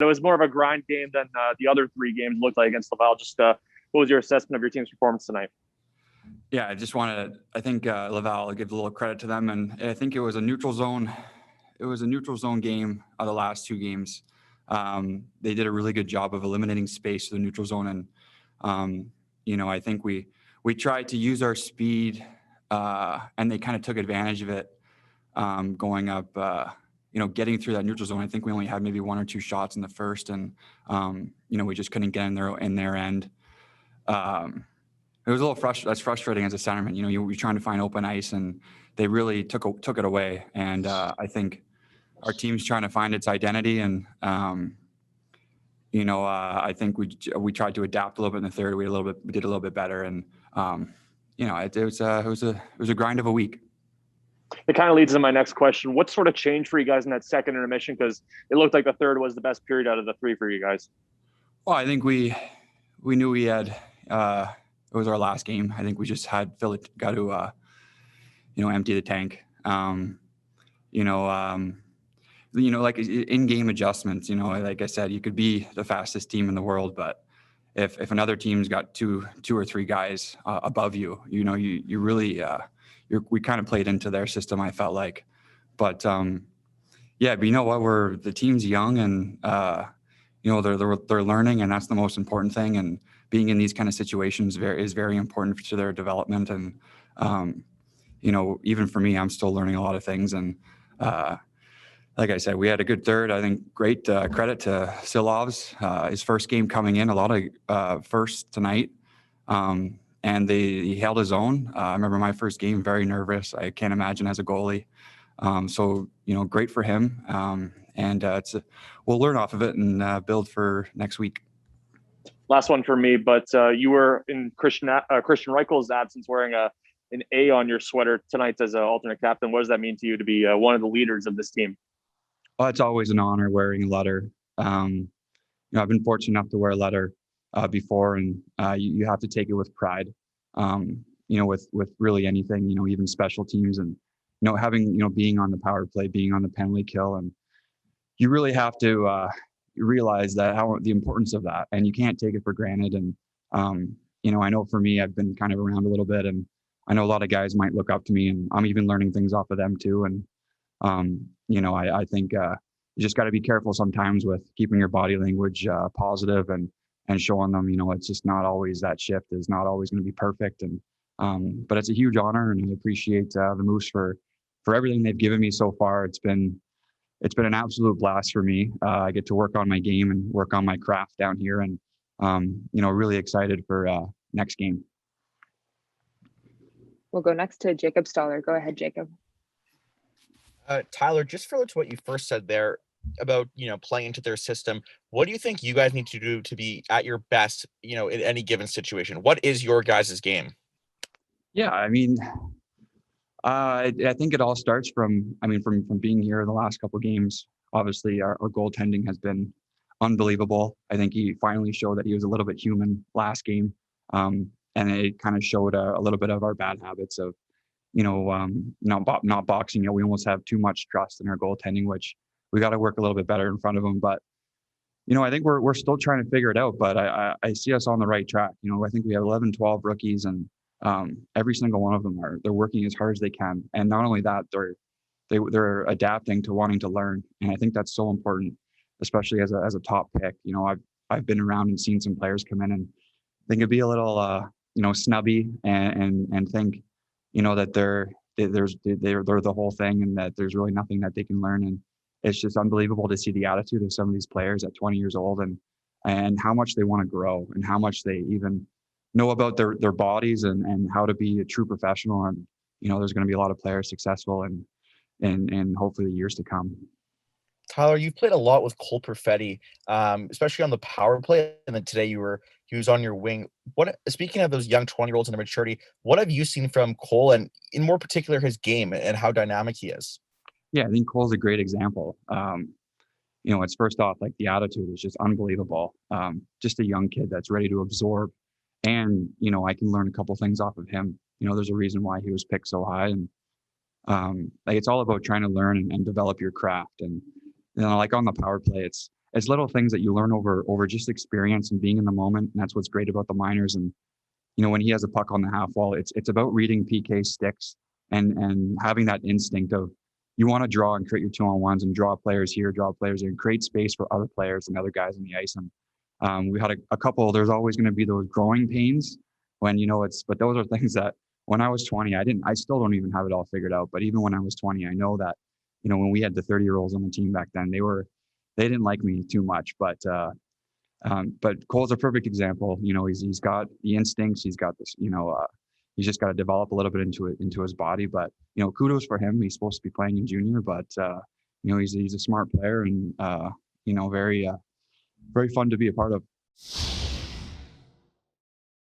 It was more of a grind game than the other three games looked like against Laval. Just what was your assessment of your team's performance tonight? Yeah, I think Laval, I give a little credit to them. And I think it was a neutral zone. It was a neutral zone game of the last two games. They did a really good job of eliminating space to the neutral zone. And, I think we tried to use our speed and they kind of took advantage of it going up, getting through that neutral zone. I think we only had maybe one or two shots in the first and, we just couldn't get in their end. It was a little that's frustrating as a centerman. You're trying to find open ice, and they really took it away. And I think our team's trying to find its identity. And I think we tried to adapt a little bit in the third. We did a little bit better, and it was a grind of a week. It kind of leads to my next question. What sort of changed for you guys in that second intermission? Because it looked like the third was the best period out of the three for you guys. Well, I think we knew we had. It was our last game. I think we just got to empty the tank. Like in-game adjustments. Like I said, you could be the fastest team in the world, but if another team's got two or three guys above you, you really we kind of played into their system. I felt like, but but you know what? The team's young and they're learning, and that's the most important thing. And being in these kind of situations is very important to their development. And, even for me, I'm still learning a lot of things. And like I said, we had a good third. I think great credit to Silovs, his first game coming in, a lot of firsts tonight. And he held his own. I remember my first game, very nervous. I can't imagine as a goalie. So, great for him. And we'll learn off of it and build for next week. Last one for me, but you were in Christian Reichel's absence wearing an A on your sweater tonight as an alternate captain. What does that mean to you to be one of the leaders of this team? Well, it's always an honor wearing a letter. I've been fortunate enough to wear a letter before, and you have to take it with pride. With really anything, even special teams, and having being on the power play, being on the penalty kill, and you really have to realize that the importance of that, and you can't take it for granted. And I know for me, I've been kind of around a little bit, and I know a lot of guys might look up to me, and I'm even learning things off of them too. And I think you just got to be careful sometimes with keeping your body language positive and showing them it's just not always, that shift is not always going to be perfect. And but it's a huge honor, and I appreciate the Moose for everything they've given me so far. It's been an absolute blast for me. I get to work on my game and work on my craft down here, and really excited for next game. We'll go next to Jacob Stoller. Go ahead, Jacob. Tyler, just for what you first said there about playing into their system, what do you think you guys need to do to be at your best in any given situation? What is your guys' game? Yeah, I mean, I think it all starts from being here the last couple of games. Obviously, our goaltending has been unbelievable. I think he finally showed that he was a little bit human last game, and it kind of showed a little bit of our bad habits of, not boxing. We almost have too much trust in our goaltending, which we got to work a little bit better in front of them. But I think we're still trying to figure it out. But I see us on the right track. I think we have 11, 12 rookies, and every single one of them they're working as hard as they can. And not only that, they're adapting to wanting to learn. And I think that's so important, especially as a top pick. I've been around and seen some players come in and think it'd be a little snubby and think that they're the whole thing, and that there's really nothing that they can learn. And it's just unbelievable to see the attitude of some of these players at 20 years old, and how much they want to grow, and how much they even know about their bodies and how to be a true professional. And there's going to be a lot of players successful and hopefully the years to come. Tyler, you've played a lot with Cole Perfetti, especially on the power play, and then today he was on your wing. Speaking of those young 20-year-olds and their maturity, what have you seen from Cole, and in more particular his game and how dynamic he is? Yeah, I think Cole's a great example. It's first off, like, the attitude is just unbelievable. Just a young kid that's ready to absorb, and I can learn a couple things off of him. There's a reason why he was picked so high, and it's all about trying to learn and develop your craft. And like on the power play, it's it's little things that you learn over just experience and being in the moment. And that's what's great about the minors. And, when he has a puck on the half wall, it's about reading PK sticks and having that instinct of, you want to draw and create your 2-on-1s and draw players here, draw players there, and create space for other players and other guys on the ice. And we had a couple, there's always going to be those growing pains when, but those are things that when I was 20, I still don't even have it all figured out. But even when I was 20, I know that, when we had the 30-year-olds on the team back then, they didn't like me too much, but Cole's a perfect example. He's got the instincts, he's got this, he's just got to develop a little bit into his body. But kudos for him. He's supposed to be playing in junior, but he's a smart player and very very fun to be a part of.